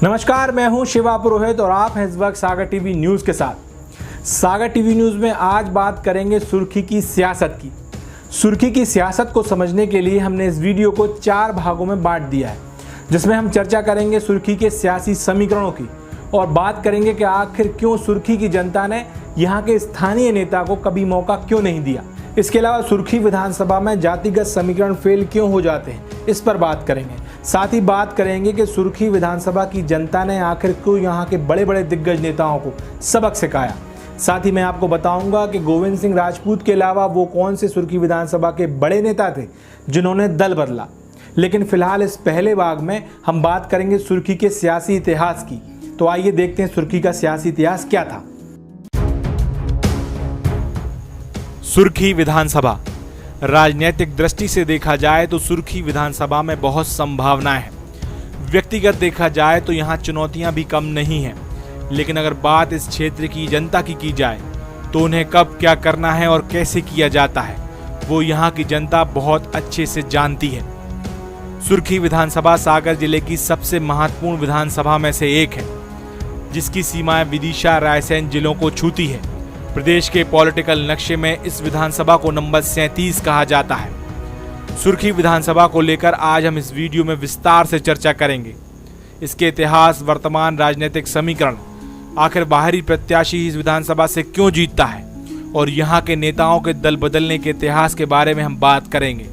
नमस्कार, मैं हूं शिवा पुरोहित और आप हैं इस वक्त सागर टीवी न्यूज़ के साथ। सागर टीवी न्यूज़ में आज बात करेंगे सुर्खी की सियासत की। सुर्खी की सियासत को समझने के लिए हमने इस वीडियो को 4 भागों में बांट दिया है, जिसमें हम चर्चा करेंगे सुर्खी के सियासी समीकरणों की और बात करेंगे कि आखिर क्यों सुर्खी की जनता ने यहाँ के स्थानीय नेता को कभी मौका क्यों नहीं दिया। इसके अलावा सुर्खी विधानसभा में जातिगत समीकरण फेल क्यों हो जाते हैं, इस पर बात करेंगे। साथ ही बात करेंगे कि सुर्खी विधानसभा की जनता ने आखिर क्यों यहाँ के बड़े बड़े दिग्गज नेताओं को सबक सिखाया। साथ ही मैं आपको बताऊंगा कि गोविंद सिंह राजपूत के अलावा वो कौन से सुर्खी विधानसभा के बड़े नेता थे जिन्होंने दल बदला। लेकिन फिलहाल इस पहले भाग में हम बात करेंगे सुर्खी के सियासी इतिहास की। तो आइए देखते हैं सुर्खी का सियासी इतिहास क्या था। सुर्खी विधानसभा राजनीतिक दृष्टि से देखा जाए तो सुर्खी विधानसभा में बहुत संभावनाएं हैं। व्यक्तिगत देखा जाए तो यहाँ चुनौतियां भी कम नहीं हैं। लेकिन अगर बात इस क्षेत्र की जनता की जाए तो उन्हें कब क्या करना है और कैसे किया जाता है वो यहाँ की जनता बहुत अच्छे से जानती है। सुर्खी विधानसभा सागर जिले की सबसे महत्वपूर्ण विधानसभा में से एक है, जिसकी सीमाएं विदिशा रायसेन जिलों को छूती है। प्रदेश के पॉलिटिकल नक्शे में इस विधानसभा को नंबर 37 कहा जाता है। सुर्खी विधानसभा को लेकर आज हम इस वीडियो में विस्तार से चर्चा करेंगे। इसके इतिहास, वर्तमान राजनीतिक समीकरण, आखिर बाहरी प्रत्याशी इस विधानसभा से क्यों जीतता है और यहाँ के नेताओं के दल बदलने के इतिहास के बारे में हम बात करेंगे।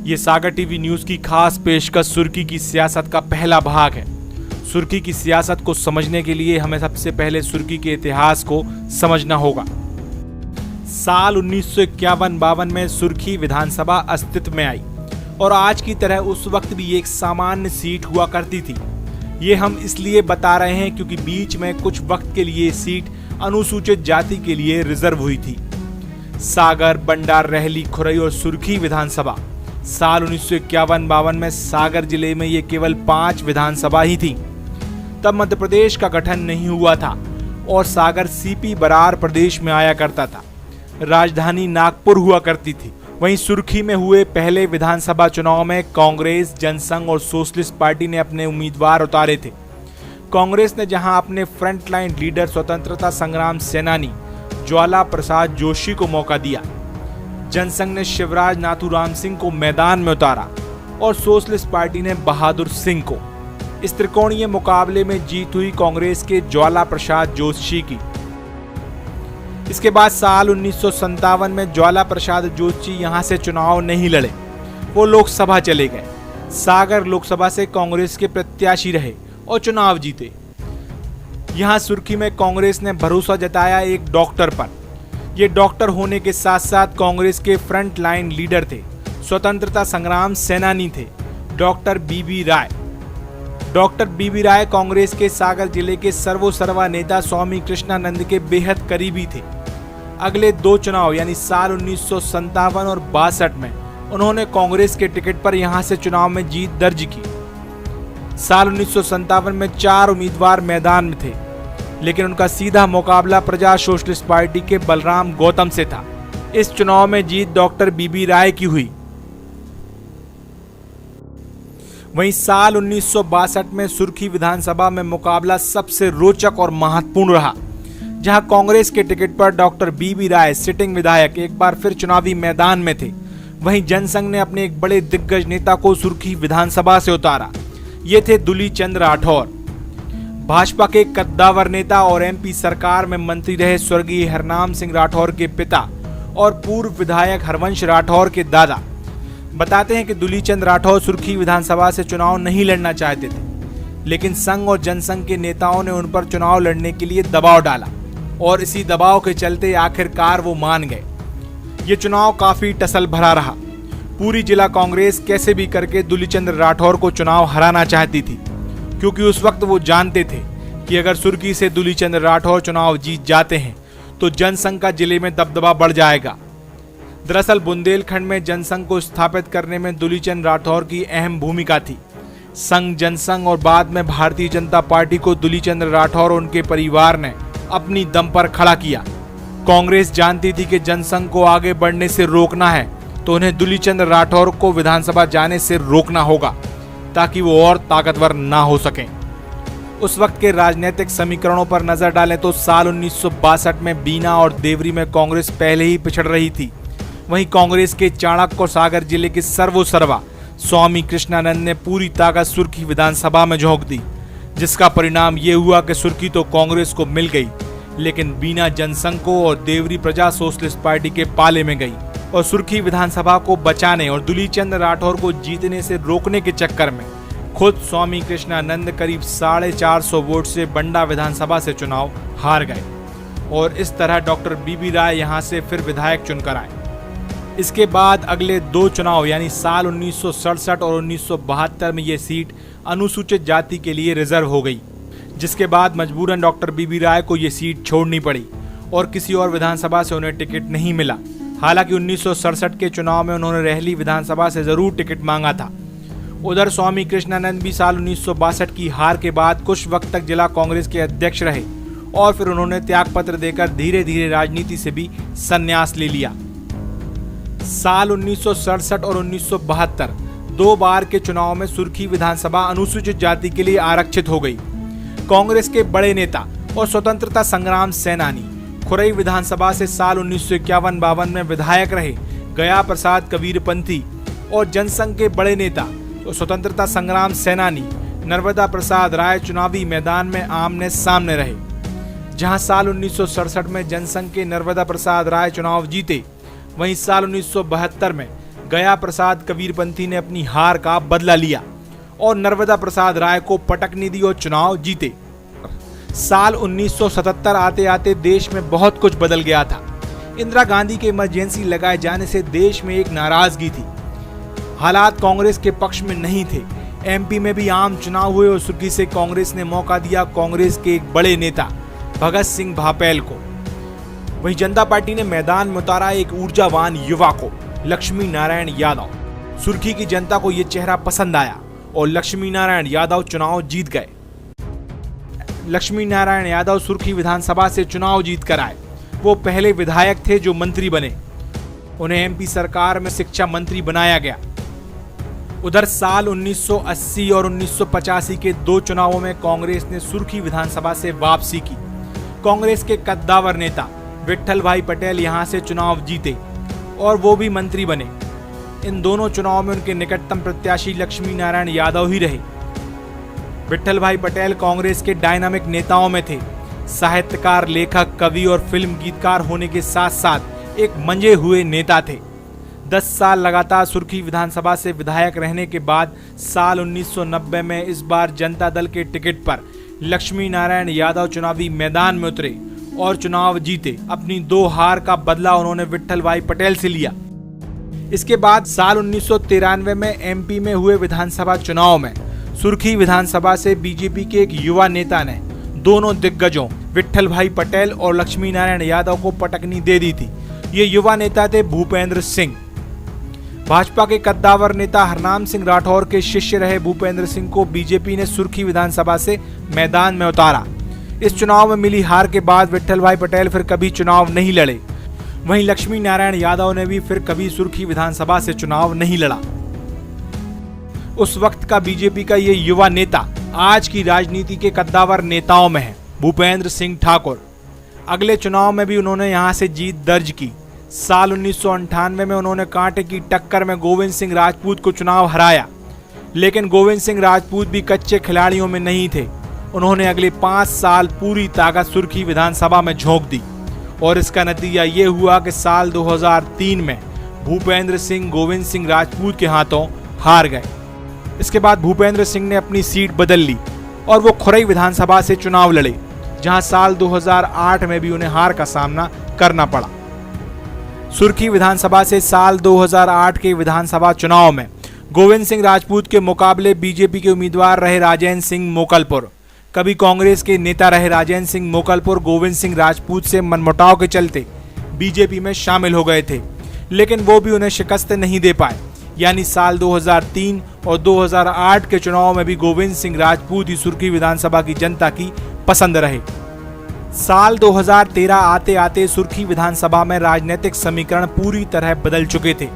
ये सागर टीवी न्यूज की खास पेशकश सुर्खी की सियासत का पहला भाग है। सुर्खी की सियासत को समझने के लिए हमें सबसे पहले सुर्खी के इतिहास को समझना होगा। साल 1951-52 में सुर्खी विधानसभा अस्तित्व में आई और आज की तरह उस वक्त भी एक सामान्य सीट हुआ करती थी। ये हम इसलिए बता रहे हैं क्योंकि बीच में कुछ वक्त के लिए सीट अनुसूचित जाति के लिए रिजर्व हुई थी। सागर, बंडार, रहली, खुरई और सुर्खी विधानसभा साल 1951-52 में सागर जिले में ये केवल 5 विधानसभा ही थी। तब मध्य प्रदेश का गठन नहीं हुआ था और सागर सीपी बरार प्रदेश में आया करता था। राजधानी नागपुर हुआ करती थी। वहीं सुर्खी में हुए पहले विधानसभा चुनाव में कांग्रेस, जनसंघ और सोशलिस्ट पार्टी ने अपने उम्मीदवार उतारे थे। कांग्रेस ने जहां अपने फ्रंटलाइन लीडर स्वतंत्रता संग्राम सेनानी ज्वाला प्रसाद जोशी को मौका दिया, जनसंघ ने शिवराज नाथूराम सिंह को मैदान में उतारा और सोशलिस्ट पार्टी ने बहादुर सिंह को। इस त्रिकोणीय मुकाबले में जीत हुई कांग्रेस के ज्वाला प्रसाद जोशी की। इसके बाद साल 1957 में ज्वाला प्रसाद जोशी यहां से चुनाव नहीं लड़े, वो लोकसभा चले गए। सागर लोकसभा से कांग्रेस के प्रत्याशी रहे और चुनाव जीते। यहां सुर्खी में कांग्रेस ने भरोसा जताया एक डॉक्टर पर। ये डॉक्टर होने के साथ साथ कांग्रेस के फ्रंट लाइन लीडर थे, स्वतंत्रता संग्राम सेनानी थे, डॉक्टर बीबी राय। डॉक्टर बीबी राय कांग्रेस के सागर जिले के सर्वोसर्वा नेता स्वामी कृष्णानंद के बेहद करीबी थे। अगले 2 चुनाव यानी साल 1957 और 62 में उन्होंने कांग्रेस के टिकट पर यहां से चुनाव में जीत दर्ज की। साल 1957 में 4 उम्मीदवार मैदान में थे, लेकिन उनका सीधा मुकाबला प्रजा सोशलिस्ट पार्टी के बलराम गौतम से था। इस चुनाव में जीत डॉक्टर बीबी राय की हुई। वहीं साल 1962 में सुर्खी विधानसभा में मुकाबला सबसे रोचक और महत्वपूर्ण रहा, जहां कांग्रेस के टिकट पर डॉक्टर बीबी राय सिटिंग विधायक एक बार फिर चुनावी मैदान में थे। वहीं जनसंघ ने अपने एक बड़े दिग्गज नेता को सुर्खी विधानसभा से उतारा। ये थे दुलीचंद राठौर, भाजपा के कद्दावर नेता और एमपी सरकार में मंत्री रहे स्वर्गीय हरनाम सिंह राठौर के पिता और पूर्व विधायक हरवंश राठौर के दादा। बताते हैं कि दुलीचंद राठौर सुर्खी विधानसभा से चुनाव नहीं लड़ना चाहते थे, लेकिन संघ और जनसंघ के नेताओं ने उन पर चुनाव लड़ने के लिए दबाव डाला और इसी दबाव के चलते आखिरकार वो मान गए। ये चुनाव काफी टसल भरा रहा। पूरी जिला कांग्रेस कैसे भी करके दुलीचंद राठौर को चुनाव हराना चाहती थी, क्योंकि उस वक्त वो जानते थे कि अगर सुर्खी से दुलीचंद राठौर चुनाव जीत जाते हैं तो जनसंघ का जिले में दबदबा बढ़ जाएगा। दरअसल बुंदेलखंड में जनसंघ को स्थापित करने में दुलीचंद राठौर की अहम भूमिका थी। संघ, जनसंघ और बाद में भारतीय जनता पार्टी को दुलीचंद राठौर और उनके परिवार ने अपनी दम पर खड़ा किया। कांग्रेस जानती थी कि जनसंघ को आगे बढ़ने से रोकना है तो उन्हें दुलीचंद राठौर को विधानसभा जाने से रोकना होगा ताकि वो और ताकतवर ना हो सकें। उस वक्त के राजनीतिक समीकरणों पर नजर डालें तो साल 1962 में बीना और देवरी में कांग्रेस पहले ही पिछड़ रही थी। वहीं कांग्रेस के चाणक्य और सागर जिले के सर्वोसर्वा स्वामी कृष्णानंद ने पूरी ताकत सुर्खी विधानसभा में झोंक दी, जिसका परिणाम ये हुआ कि सुर्खी तो कांग्रेस को मिल गई, लेकिन बीना जनसंघ को और देवरी प्रजा सोशलिस्ट पार्टी के पाले में गई। और सुर्खी विधानसभा को बचाने और दुलीचंद राठौर को जीतने से रोकने के चक्कर में खुद स्वामी कृष्णानंद करीब 450 वोट से बंडा विधानसभा से चुनाव हार गए और इस तरह डॉक्टर बीबी राय यहां से फिर विधायक चुनकर आए। इसके बाद अगले 2 चुनाव यानी साल 1967 और 1972 में ये सीट अनुसूचित जाति के लिए रिजर्व हो गई, जिसके बाद मजबूरन डॉक्टर बीबी राय को ये सीट छोड़नी पड़ी और किसी और विधानसभा से उन्हें टिकट नहीं मिला। हालांकि 1967 के चुनाव में उन्होंने रहली विधानसभा से जरूर टिकट मांगा था। उधर स्वामी कृष्णानंद भी साल 1962 की हार के बाद कुछ वक्त तक जिला कांग्रेस के अध्यक्ष रहे और फिर उन्होंने त्यागपत्र देकर धीरे धीरे राजनीति से भी संन्यास ले लिया। साल 1967 और 1972 2 बार के चुनाव में सुर्खी विधानसभा अनुसूचित जाति के लिए आरक्षित हो गई। कांग्रेस के बड़े नेता और स्वतंत्रता संग्राम सेनानी खुरई विधानसभा से साल 1951-52 में विधायक रहे गया प्रसाद कबीरपंथी और जनसंघ के बड़े नेता और स्वतंत्रता संग्राम सेनानी नर्मदा प्रसाद राय चुनावी मैदान में आमने सामने रहे। जहां साल 1967 में जनसंघ के नर्मदा प्रसाद राय चुनाव जीते, वहीं साल 1972 में गया प्रसाद कबीरपंथी ने अपनी हार का बदला लिया और नर्मदा प्रसाद राय को पटकनी दी और चुनाव जीते। साल 1977 आते आते देश में बहुत कुछ बदल गया था। इंदिरा गांधी के इमरजेंसी लगाए जाने से देश में एक नाराजगी थी। हालात कांग्रेस के पक्ष में नहीं थे। एमपी में भी आम चुनाव हुए और सुर्खी से कांग्रेस ने मौका दिया कांग्रेस के एक बड़े नेता भगत सिंह भापेल को। वहीं जनता पार्टी ने मैदान में उतारा एक ऊर्जावान युवा को, लक्ष्मी नारायण यादव। सुर्खी की जनता को यह चेहरा पसंद आया और लक्ष्मी नारायण यादव चुनाव जीत गए। लक्ष्मी नारायण यादव सुर्खी विधानसभा से चुनाव जीत कर आए। वो पहले विधायक थे जो मंत्री बने। उन्हें एमपी सरकार में शिक्षा मंत्री बनाया गया। उधर साल 1980 और 1985 के 2 चुनावों में कांग्रेस ने सुर्खी विधानसभा से वापसी की। कांग्रेस के कद्दावर नेता विट्ठल भाई पटेल यहां से चुनाव जीते और वो भी मंत्री बने। इन दोनों चुनावों में उनके निकटतम प्रत्याशी लक्ष्मी नारायण यादव ही रहे। विट्ठल भाई पटेल कांग्रेस के डायनामिक नेताओं में थे। साहित्यकार, लेखक, कवि और फिल्म गीतकार होने के साथ साथ एक मंजे हुए नेता थे। 10 साल लगातार सुर्खी विधानसभा से विधायक रहने के बाद साल 1990 में इस बार जनता दल के टिकट पर लक्ष्मी नारायण यादव चुनावी मैदान में उतरे और चुनाव जीते। अपनी 2 हार का बदला उन्होंने विट्ठल भाई पटेल से लिया। इसके बाद साल 1993 में एमपी में हुए विधानसभा चुनाव में सुर्खी विधानसभा से बीजेपी के एक युवा नेता ने दोनों दिग्गजों विट्ठल भाई पटेल और लक्ष्मी नारायण यादव को पटकनी दे दी थी। ये युवा नेता थे भूपेंद्र सिंह। भाजपा के कद्दावर नेता हरनाम सिंह राठौर के शिष्य रहे भूपेंद्र सिंह को बीजेपी ने सुर्खी विधानसभा से मैदान में उतारा। इस चुनाव में मिली हार के बाद विट्ठल भाई पटेल फिर कभी चुनाव नहीं लड़े। वहीं लक्ष्मी नारायण यादव ने भी फिर कभी सुर्खी विधानसभा से चुनाव नहीं लड़ा। उस वक्त का बीजेपी का ये युवा नेता आज की राजनीति के कद्दावर नेताओं में है, भूपेंद्र सिंह ठाकुर। अगले चुनाव में भी उन्होंने यहां से जीत दर्ज की। साल 1998 में उन्होंने कांटे की टक्कर में गोविंद सिंह राजपूत को चुनाव हराया, लेकिन गोविंद सिंह राजपूत भी कच्चे खिलाड़ियों में नहीं थे। उन्होंने अगले 5 साल पूरी ताकत सुर्खी विधानसभा में झोंक दी और इसका नतीजा ये हुआ कि साल 2003 में भूपेंद्र सिंह गोविंद सिंह राजपूत के हाथों हार गए। इसके बाद भूपेंद्र सिंह ने अपनी सीट बदल ली और वो खुरई विधानसभा से चुनाव लड़े, जहां साल 2008 में भी उन्हें हार का सामना करना पड़ा। सुर्खी विधानसभा से साल 2008 के विधानसभा चुनाव में गोविंद सिंह राजपूत के मुकाबले बीजेपी के उम्मीदवार रहे राजेंद्र सिंह मोकलपुर। कभी कांग्रेस के नेता रहे राजेंद्र सिंह मोकलपुर गोविंद सिंह राजपूत से मनमुटाव के चलते बीजेपी में शामिल हो गए थे, लेकिन वो भी उन्हें शिकस्त नहीं दे पाए। यानी साल 2003 और 2008 के चुनाव में भी गोविंद सिंह राजपूत ही सुर्खी विधानसभा की जनता की पसंद रहे। साल 2013 आते आते सुर्खी विधानसभा में राजनीतिक समीकरण पूरी तरह बदल चुके थे।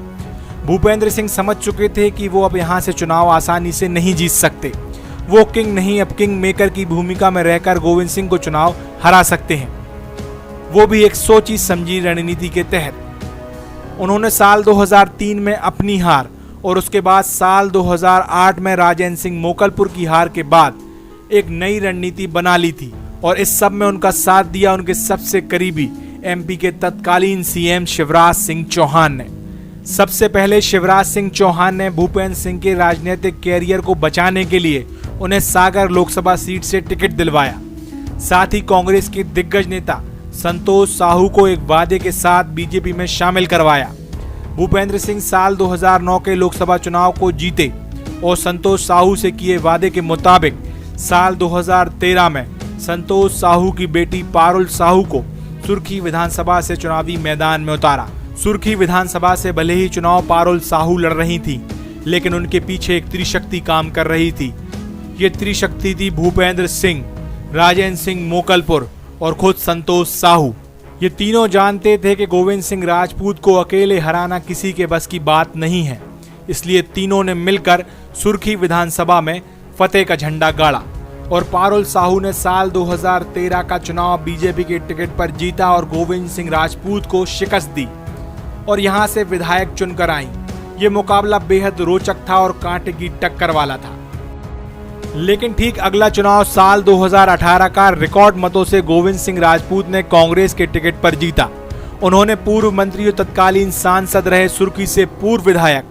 भूपेंद्र सिंह समझ चुके थे कि वो अब यहां से चुनाव आसानी से नहीं जीत सकते। वो किंग नहीं अब किंग मेकर की भूमिका में रहकर गोविंद सिंह को चुनाव हरा सकते हैं, वो भी एक सोची समझी रणनीति के तहत। उन्होंने साल 2003 में अपनी हार और उसके बाद साल 2008 में राजेंद्र सिंह मोकलपुर की हार के बाद एक नई रणनीति बना ली थी और इस सब में उनका साथ दिया उनके सबसे करीबी एमपी के तत्कालीन सीएम शिवराज सिंह चौहान ने। सबसे पहले शिवराज सिंह चौहान ने भूपेंद्र सिंह के राजनीतिक कैरियर को बचाने के लिए उन्हें सागर लोकसभा सीट से टिकट दिलवाया। साथ ही कांग्रेस के दिग्गज नेता संतोष साहू को एक वादे के साथ बीजेपी में शामिल करवाया। भूपेंद्र सिंह साल 2009 के लोकसभा चुनाव को जीते और संतोष साहू से किए वादे के मुताबिक साल 2013 में संतोष साहू की बेटी पारुल साहू को सुर्खी विधानसभा से चुनावी मैदान में उतारा। सुर्खी विधानसभा से भले ही चुनाव पारुल साहू लड़ रही थी, लेकिन उनके पीछे एक त्रिशक्ति काम कर रही थी। ये त्रिशक्ति थी भूपेंद्र सिंह, राजेंद्र सिंह मोकलपुर और खुद संतोष साहू। ये तीनों जानते थे कि गोविंद सिंह राजपूत को अकेले हराना किसी के बस की बात नहीं है, इसलिए तीनों ने मिलकर सुर्खी विधानसभा में फतेह का झंडा गाड़ा और पारुल साहू ने साल 2013 का चुनाव बीजेपी के टिकट पर जीता और गोविंद सिंह राजपूत को शिकस्त दी और यहां से विधायक चुनकर आई। ये मुकाबला बेहद रोचक था और कांटे की टक्कर वाला था। लेकिन ठीक अगला चुनाव साल 2018 का रिकॉर्ड मतों से गोविंद सिंह राजपूत ने कांग्रेस के टिकट पर जीता। उन्होंने पूर्व मंत्री और तत्कालीन सांसद रहे सुर्खी से पूर्व विधायक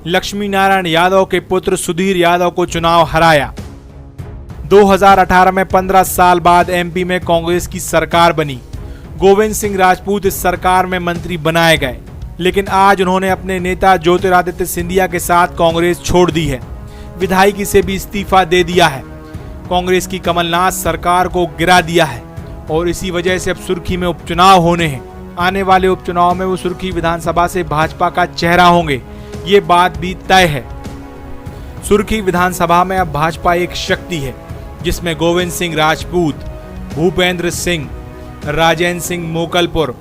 लक्ष्मी नारायण यादव के पुत्र सुधीर यादव को चुनाव हराया। 2018 में 15 साल बाद एमपी में कांग्रेस की सरकार बनी। गोविंद सिंह राजपूत इस सरकार में मंत्री बनाए गए, लेकिन आज उन्होंने अपने नेता ज्योतिरादित्य सिंधिया के साथ कांग्रेस छोड़ दी है। विधायकी से भी इस्तीफा दे दिया है। कांग्रेस की कमलनाथ सरकार को गिरा दिया है और इसी वजह से अब सुर्खी में उपचुनाव होने हैं। आने वाले उपचुनाव में वो सुर्खी विधानसभा से भाजपा का चेहरा होंगे, ये बात भी तय है। सुर्खी विधानसभा में अब भाजपा एक शक्ति है, जिसमें गोविंद सिंह राजपूत, भूपेंद्र सिंह, राजेंद्र सिंह मोकलपुर,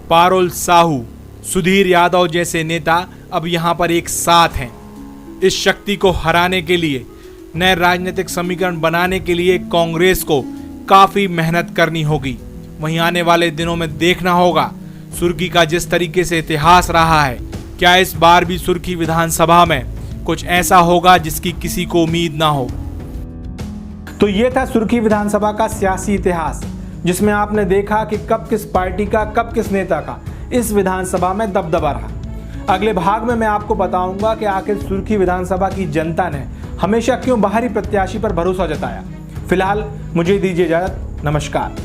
पारुल साहू, सुधीर यादव जैसे नेता अब यहां पर एक साथ हैं। इस शक्ति को हराने के लिए, नए राजनीतिक समीकरण बनाने के लिए कांग्रेस को काफी मेहनत करनी होगी। वहीं आने वाले दिनों में देखना होगा सुर्खी का जिस तरीके से इतिहास रहा है, क्या इस बार भी सुर्खी विधानसभा में कुछ ऐसा होगा जिसकी किसी को उम्मीद ना हो। तो ये था सुर्खी विधानसभा का सियासी इतिहास, जिसमें आपने देखा कि कब किस पार्टी का, कब किस नेता का इस विधानसभा में दबदबा रहा। अगले भाग में मैं आपको बताऊंगा कि आखिर सुर्खी विधानसभा की जनता ने हमेशा क्यों बाहरी प्रत्याशी पर भरोसा जताया। फिलहाल मुझे दीजिए इजाजत, नमस्कार।